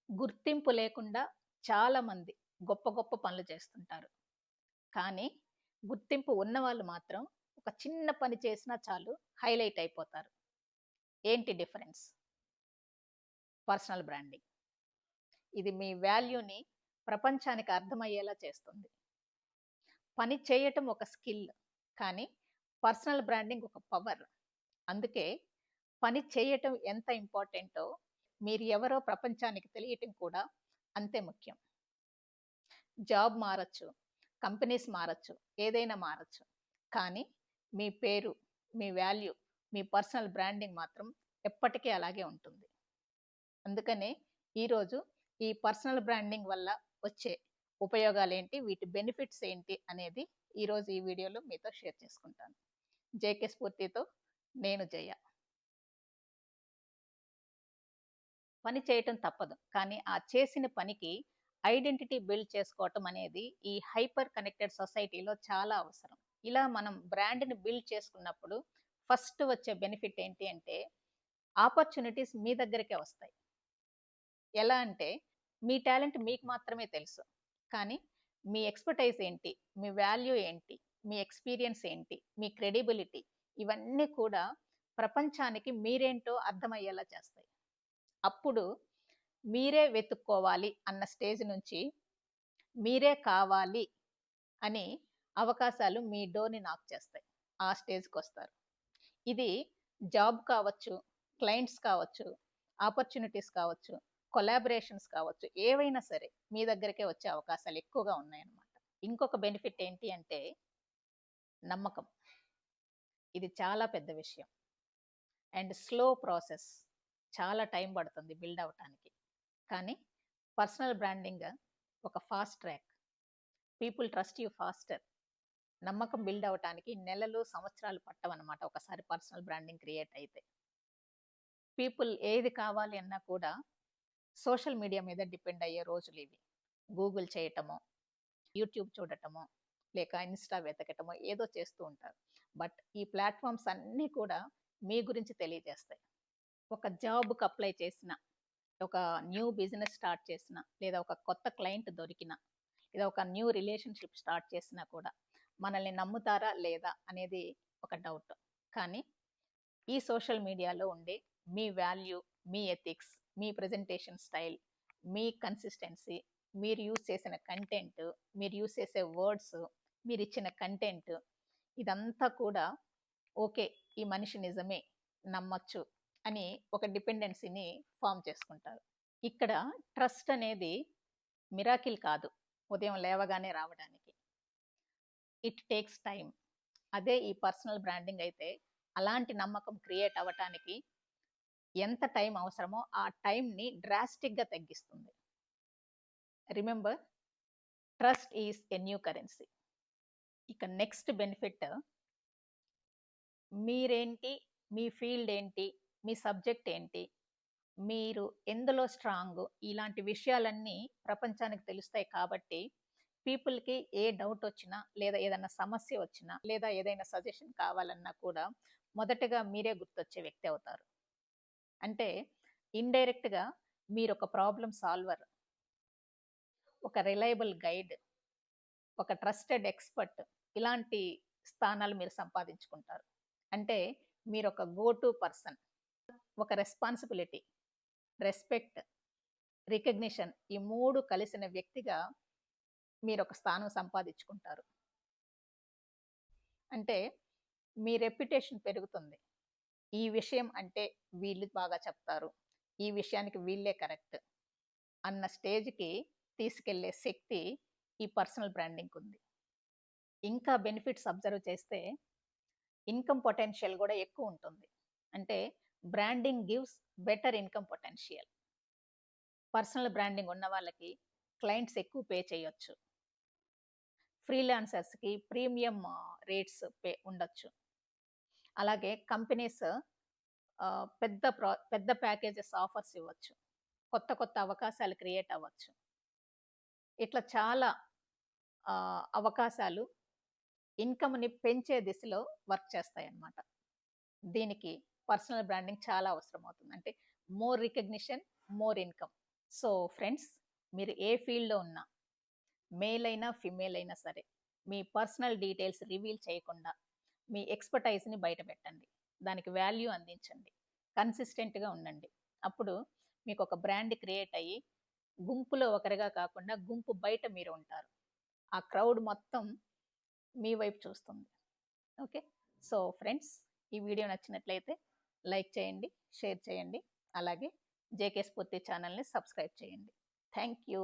గుర్తింపు లేకుండా చాలామంది గొప్ప గొప్ప పనులు చేస్తుంటారు. కానీ గుర్తింపు ఉన్నవాళ్ళు మాత్రం ఒక చిన్న పని చేసినా చాలు హైలైట్ అయిపోతారు. ఏంటి డిఫరెన్స్? Personal branding. ఇది మీ వాల్యూని ప్రపంచానికి అర్థమయ్యేలా చేస్తుంది. పని చేయటం ఒక స్కిల్. కానీ పర్సనల్ బ్రాండింగ్ ఒక పవర్. అందుకే పని చేయటం ఎంత ఇంపార్టెంటో మీరు ఎవరో ప్రపంచానికి తెలియటం కూడా అంతే ముఖ్యం. జాబ్ మారొచ్చు, కంపెనీస్ మారొచ్చు, ఏదైనా మారొచ్చు. కానీ మీ పేరు, మీ వాల్యూ, మీ పర్సనల్ బ్రాండింగ్ మాత్రం ఎప్పటికీ అలాగే ఉంటుంది. అందుకనే ఈరోజు ఈ పర్సనల్ బ్రాండింగ్ వల్ల వచ్చే ఉపయోగాలేంటి, వీటి బెనిఫిట్స్ ఏంటి అనేది ఈరోజు ఈ వీడియోలో మీతో షేర్ చేసుకుంటాను. జేకే స్ఫూర్తితో నేను జయ. పని చేయటం తప్పదు. కానీ ఆ చేసిన పనికి ఐడెంటిటీ బిల్డ్ చేసుకోవటం అనేది ఈ హైపర్ కనెక్టెడ్ సొసైటీలో చాలా అవసరం. ఇలా మనం బ్రాండ్‌ని బిల్డ్ చేసుకున్నప్పుడు ఫస్ట్ వచ్చే బెనిఫిట్ ఏంటి అంటే ఆపర్చునిటీస్ మీ దగ్గరికే వస్తాయి. ఎలా అంటే మీ టాలెంట్ మీకు మాత్రమే తెలుసు. కానీ మీ ఎక్స్‌పర్‌టైజ్ ఏంటి? మీ వాల్యూ ఏంటి? మీ ఎక్స్‌పీరియన్స్ ఏంటి? మీ క్రెడిబిలిటీ ఇవన్నీ కూడా ప్రపంచానికి మీరేంటో అర్థమయ్యేలా చేస్తాయి. అప్పుడు మీరే వెతుక్కోవాలి అన్న స్టేజ్ నుంచి మీరే కావాలి అని అవకాశాలు మీ డోర్‌ని నాక్ చేస్తాయి. ఆ స్టేజ్‌కొస్తారు. ఇది జాబ్ కావచ్చు, క్లయింట్స్ కావచ్చు, ఆపర్చునిటీస్ కావచ్చు, కొలాబరేషన్స్ కావచ్చు, ఏవైనా సరే మీ దగ్గరికే వచ్చే అవకాశాలు ఎక్కువగా ఉన్నాయన్నమాట. ఇంకొక బెనిఫిట్ ఏంటి అంటే నమ్మకం. ఇది చాలా పెద్ద విషయం. And slow process. చాలా టైం పడుతుంది బిల్డ్ అవ్వటానికి. కానీ పర్సనల్ బ్రాండింగ్ ఒక fast track. People trust you faster. నమ్మకం బిల్డ్ అవ్వటానికి నెలలు, సంవత్సరాలు పట్టవన్నమాట ఒకసారి పర్సనల్ బ్రాండింగ్ క్రియేట్ అయితే. పీపుల్ ఏది కావాలి అన్నా కూడా సోషల్ మీడియా మీద డిపెండ్ అయ్యే రోజులివి. గూగుల్ చేయటమో, యూట్యూబ్ చూడటమో, లేక ఇన్‌స్టా వెతకటమో ఏదో చేస్తూ ఉంటారు. బట్ ఈ ప్లాట్‌ఫార్మ్స్ అన్నీ కూడా మీ గురించి తెలియజేస్తాయి. ఒక జాబ్‌కి అప్లై చేసినా, ఒక న్యూ బిజినెస్ స్టార్ట్ చేసినా, లేదా ఒక కొత్త క్లయింట్ దొరికినా, లేదా ఒక న్యూ రిలేషన్‌షిప్ స్టార్ట్ చేసినా కూడా మనల్ని నమ్ముతారా లేదా అనేది ఒక డౌట్. కానీ ఈ సోషల్ మీడియాలో ఉండే మీ వాల్యూ, మీ ఎథిక్స్, మీ ప్రెజెంటేషన్ స్టైల్, మీ కన్సిస్టెన్సీ, మీరు యూజ్ చేసిన కంటెంట్, మీరు యూజ్ చేసే వర్డ్స్, మీరిచ్చిన కంటెంట్ ఇదంతా కూడా ఓకే. ఈ మనిషి నిజమే నమ్మొచ్చు అని ఒక డిపెండెన్సీని ఫార్మ్ చేసుకుంటారు. ఇక్కడ ట్రస్ట్ అనేది మిరాకిల్ కాదు. ఉదయం లేవగానే రావడానికి. It takes time. అదే ఈ పర్సనల్ బ్రాండింగ్ అయితే అలాంటి నమ్మకం క్రియేట్ అవ్వటానికి ఎంత టైం అవసరమో ఆ టైంని డ్రాస్టిక్‌గా తగ్గిస్తుంది. Remember, trust is a new currency. ఇక నెక్స్ట్ బెనిఫిట్ మీరేంటి, మీ ఫీల్డ్ ఏంటి, మీ సబ్జెక్ట్ ఏంటి, మీరు ఎందులో స్ట్రాంగ్ ఇలాంటి విషయాలన్నీ ప్రపంచానికి తెలుస్తాయి కాబట్టి పీపుల్‌కి ఏ డౌట్ వచ్చినా, లేదా ఏదన్నా సమస్య వచ్చినా, లేదా ఏదైనా సజెషన్ కావాలన్నా కూడా మొదటగా మీరే గుర్తొచ్చే వ్యక్తి అవుతారు. అంటే ఇండైరెక్ట్‌గా మీరొక ప్రాబ్లమ్ సాల్వర్, ఒక రిలయబుల్ గైడ్, ఒక ట్రస్టెడ్ ఎక్స్‌పర్ట్ ఇలాంటి స్థానాలు మీరు సంపాదించుకుంటారు. అంటే మీరొక గో టు పర్సన్, ఒక రెస్పాన్సిబిలిటీ, రెస్పెక్ట్, రికగ్నిషన్ ఈ 3 కలిసిన వ్యక్తిగా మీరొక స్థానం సంపాదించుకుంటారు. అంటే మీ రెప్యుటేషన్ పెరుగుతుంది. ఈ విషయం అంటే వీళ్ళు బాగా చెప్తారు. ఈ విషయానికి వీళ్ళే కరెక్ట్ అన్న స్టేజ్‌కి తీసుకెళ్ళే శక్తి ఈ పర్సనల్ బ్రాండింగ్‌కుంది. ఇంకా బెనిఫిట్స్ అబ్జర్వ్ చేస్తే ఇన్‌కమ్ పొటెన్షియల్ గూడా ఎక్కువుంటుంది. అంటే branding gives better income potential. Personal branding ఉన్న వాళ్ళకి క్లయింట్స్ ఎక్కువ పే చేయొచ్చు. ఫ్రీలాన్సర్స్‌కి ప్రీమియం రేట్స్ ఉండొచ్చు. అలాగే కంపెనీస్ పెద్ద ప్యాకేజెస్ ఆఫర్స్ ఇవ్వచ్చు. కొత్త కొత్త అవకాశాలు క్రియేట్ అవ్వచ్చు. ఇట్లా చాలా అవకాశాలు ఇన్‌కమ్‌ని పెంచే దిశలో వర్క్ చేస్తాయన్నమాట. దీనికి పర్సనల్ బ్రాండింగ్ చాలా అవసరమవుతుంది. అంటే more recognition, more income. So friends, మీరు ఏ ఫీల్డ్లో ఉన్నా, మేల్ అయినా ఫిమేల్ అయినా సరే, మీ పర్సనల్ డీటెయిల్స్ రివీల్ చేయకుండా మీ ఎక్స్పర్టైజ్ని బయట పెట్టండి. దానికి వాల్యూ అందించండి. కన్సిస్టెంట్గా ఉండండి. అప్పుడు మీకు ఒక బ్రాండ్ క్రియేట్ అయ్యి గుంపులో ఒకరిగా కాకుండా గుంపు బయట మీరు ఉంటారు. ఆ క్రౌడ్ మొత్తం మీ వైపు చూస్తుంది. ఓకే. సో ఫ్రెండ్స్, ఈ వీడియో నచ్చినట్లయితే లైక్ చేయండి, షేర్ చేయండి. అలాగే జేకే స్ఫూర్తి ఛానల్ని సబ్స్క్రైబ్ చేయండి. Thank you.